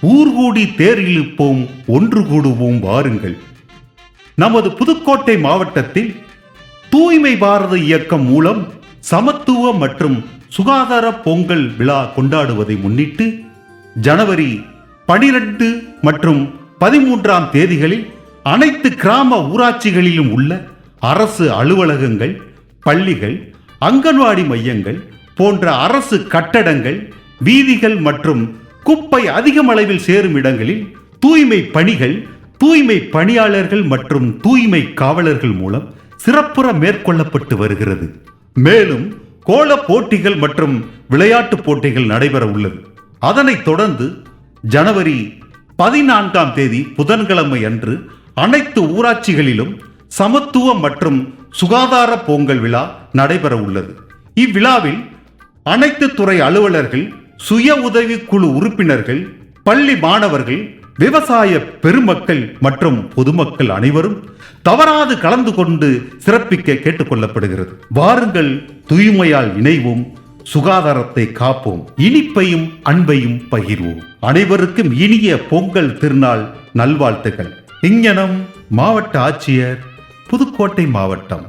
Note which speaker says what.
Speaker 1: ஊர்கூடி தேர் இழுப்போம், ஒன்று கூடுவோம் வாருங்கள். நமது புதுக்கோட்டை மாவட்டத்தில் தூய்மை பாரத இயக்கம் மூலம் சமத்துவ மற்றும் சுகாதார பொங்கல் விழா கொண்டாடுவதை முன்னிட்டு ஜனவரி 12 மற்றும் 13ஆம் தேதிகளில் அனைத்து கிராம ஊராட்சிகளிலும் உள்ள அரசு அலுவலகங்கள், பள்ளிகள், அங்கன்வாடி மையங்கள் போன்ற அரசு கட்டடங்கள், வீதிகள் மற்றும் குப்பை அதிகம் அளவில் சேரும் இடங்களில் தூய்மை பணிகள் தூய்மை பணியாளர்கள் மற்றும் தூய்மை காவலர்கள் மூலம் சிறப்புற மேற்கொள்ளப்பட்டு வருகிறது. மேலும் கோல போட்டிகள் மற்றும் விளையாட்டு போட்டிகள் நடைபெற உள்ளது. அதனைத் தொடர்ந்து ஜனவரி 14ஆம் தேதி புதன்கிழமை அன்று அனைத்து ஊராட்சிகளிலும் சமத்துவ மற்றும் சுகாதார பொங்கல் விழா நடைபெற உள்ளது. இவ்விழாவில் அனைத்து துறை அலுவலர்கள், சுய உதவி குழு உறுப்பினர்கள், பள்ளி மாணவர்கள், விவசாய பெருமக்கள் மற்றும் பொதுமக்கள் அனைவரும் தவறாது கலந்து கொண்டு சிறப்பிக்க கேட்டுக்கொள்ளப்படுகிறது. வாருங்கள், தூய்மையால் இணைவோம், சுகாதாரத்தை காப்போம், இனிப்பையும் அன்பையும் பகிர்வோம். அனைவருக்கும் இனிய பொங்கல் திருநாள் நல்வாழ்த்துக்கள். இங்ஙனம் மாவட்ட ஆட்சியர், புதுக்கோட்டை மாவட்டம்.